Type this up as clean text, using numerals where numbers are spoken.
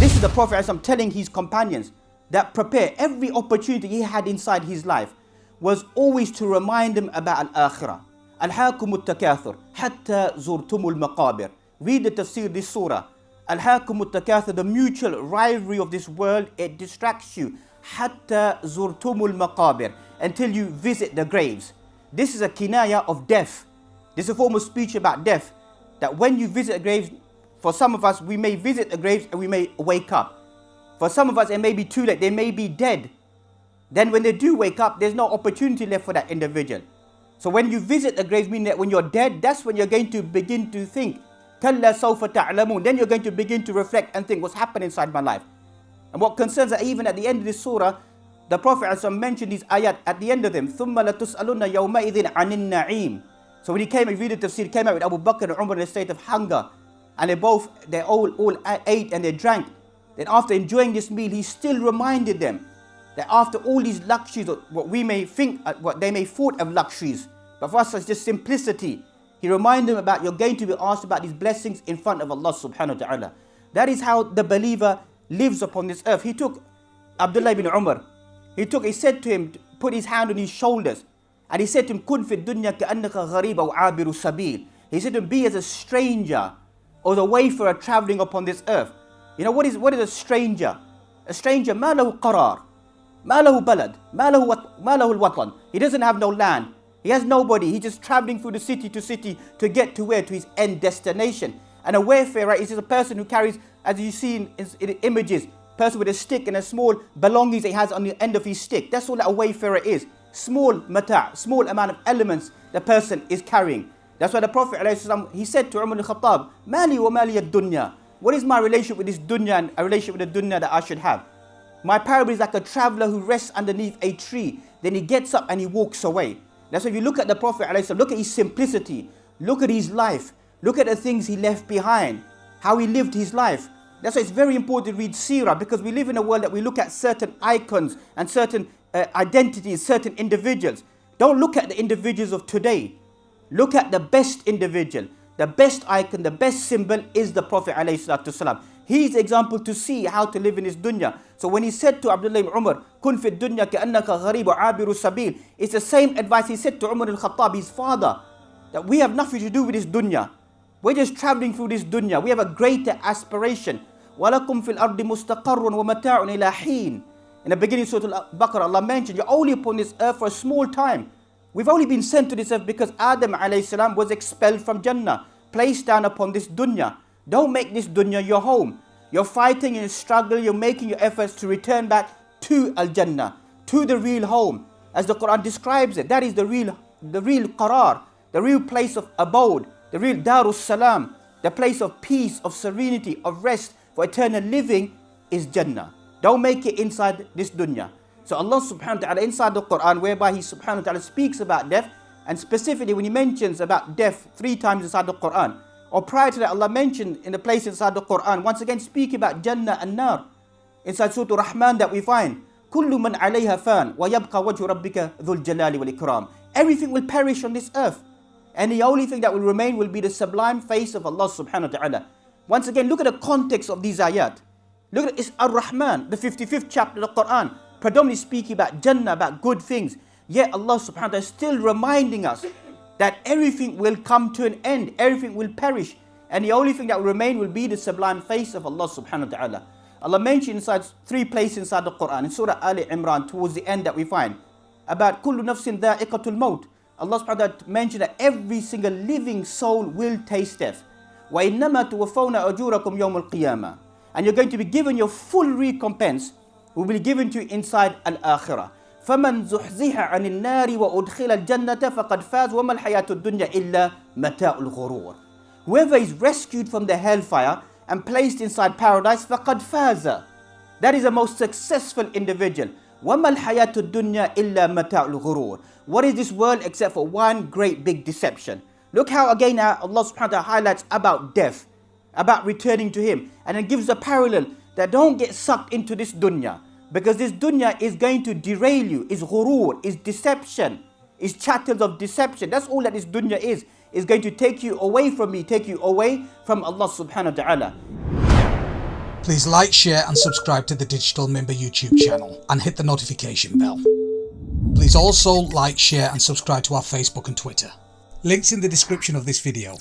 This is the Prophet ﷺ telling his companions that prepare every opportunity he had inside his life was always to remind them about al-akhirah. Alhaakum al-takathur hatta zurtumul maqabir. Read the tafsir this surah. Alhaakum al-takathur, the mutual rivalry of this world, it distracts you. Hatta zurtumul maqabir, until you visit the graves. This is a kinaya of death. This is a form of speech about death. That when you visit the graves, for some of us, we may visit the graves and we may wake up. For some of us, it may be too late. They may be dead. Then when they do wake up, there's no opportunity left for that individual. So when you visit the graves, meaning that when you're dead, that's when you're going to begin to think. كَلَّا سَوْفَ تَعْلَمُونَ. Then you're going to begin to reflect and think, what's happened inside my life? And what concerns that even at the end of this surah, the Prophet ﷺ mentioned these ayat at the end of them. ثُمَّ لَتُسْأَلُنَّ يَوْمَئِذٍ عَنِ النَّعِيمِ. So when he came and read the tafsir, he came out with Abu Bakr and Umar in a state of hunger. And they all ate and they drank. Then after enjoying this meal, he still reminded them that after all these luxuries, what we may think, what they may thought of luxuries, but for us it's just simplicity. He reminded them about, you're going to be asked about these blessings in front of Allah subhanahu wa ta'ala. That is how the believer lives upon this earth. He took Abdullah ibn Umar. He said to him, put his hand on his shoulders. And he said to him, Kun fi dunya ka'annaka gharib aw abiru sabil. He said to him, be as a stranger or the wayfarer traveling upon this earth. You know, what is a stranger? A stranger, ma lahu qarar, ma lahu balad, ma lahu al-watan. He doesn't have no land. He has nobody. He's just traveling through the city to get to where? To his end destination. And a wayfarer is just a person who carries, as you see in images, person with a stick and a small belongings he has on the end of his stick. That's all that a wayfarer is. Small mata', small amount of elements the person is carrying. That's why the Prophet ﷺ, he said to Umar al-Khattab, Mali wa mali ad-dunya. What is my relationship with this dunya and a relationship with the dunya that I should have? My parable is like a traveler who rests underneath a tree. Then he gets up and he walks away. That's why if you look at the Prophet ﷺ, look at his simplicity. Look at his life. Look at the things he left behind. How he lived his life. That's why it's very important to read seerah, because we live in a world that we look at certain icons and certain identities, certain individuals. Don't look at the individuals of today. Look at the best individual. The best icon, the best symbol is the Prophet ﷺ. He is example to see how to live in this dunya. So when he said to Abdullah ibn Umar, Kun fi dunya ka'annaka gharib wa abiru sabil, it's the same advice he said to Umar al-Khattab, his father, that we have nothing to do with this dunya. We're just traveling through this dunya. We have a greater aspiration. وَلَكُمْ فِي الْأَرْضِ مُسْتَقَرٌ وَمَتَاعٌ إِلَى حِينٍ. In the beginning of Surah Al-Baqarah, Allah mentioned, you're only upon this earth for a small time. We've only been sent to this earth because Adam alayhi salam was expelled from Jannah, placed down upon this dunya. Don't make this dunya your home. You're fighting and struggling, you're making your efforts to return back to Al-Jannah, to the real home. As the Quran describes it, that is the real qarar, the real place of abode, the real Darus Salam, the place of peace, of serenity, of rest for eternal living is Jannah. Don't make it inside this dunya. So Allah subhanahu wa ta'ala inside the Quran, whereby He subhanahu wa ta'ala speaks about death, and specifically when He mentions about death 3 times inside the Quran, or prior to that Allah mentioned in the place inside the Quran, once again speaking about Jannah and Nar. Inside Surah Rahman that we find, كُلُّ مَنْ عَلَيْهَا فَانٍ وَيَبْقَى وَجْهُ رَبِّكَ ذُو الْجَلَالِ وَالْإِكْرَامِ. Everything will perish on this earth, and the only thing that will remain will be the sublime face of Allah subhanahu wa ta'ala. Once again, look at the context of these ayat. Look at it's Ar-Rahman, the 55th chapter of the Quran, predominantly speaking about Jannah, about good things. Yet Allah subhanahu wa ta'ala is still reminding us that everything will come to an end, everything will perish, and the only thing that will remain will be the sublime face of Allah subhanahu wa ta'ala. Allah mentioned inside 3 places inside the Quran, in Surah Ali Imran, towards the end that we find, about kullu nafsin dha'iqatul maut. Allah subhanahu wa ta'ala mentioned that every single living soul will taste death. وَإِنَّمَا تُوَفَّوْنَ أَجُورَكُمْ يَوْمَ الْقِيَامَةِ. And you're going to be given your full recompense, will be given to you inside Al-Akhirah. فَمَنْ زُحْزِحَ عَنِ النَّارِ وَأُدْخِلَ الْجَنَّةَ فَقَدْ فَازَ وَمَا الْحَيَاةُ الدُّنْيَا إِلَّا مَتَاعُ الْغُرُورِ. Whoever is rescued from the hellfire and placed inside paradise, فَقَدْ فَازَ. That is the most successful individual. وَمَا الْحَيَاةُ الدُّنْيَا إِلَّا مَتَاعُ الْغُرُورِ. What is this world except for one great big deception? Look how again Allah subhanahu wa ta'ala highlights about death, about returning to Him, and it gives a parallel that don't get sucked into this dunya, because this dunya is going to derail you, is ghurur, is deception, is chattels of deception. That's all that this dunya is going to take you away from me, take you away from Allah subhanahu wa ta'ala. Please like, share and subscribe to the Digital Member YouTube channel and hit the notification bell. Please also like, share and subscribe to our Facebook and Twitter. Links in the description of this video.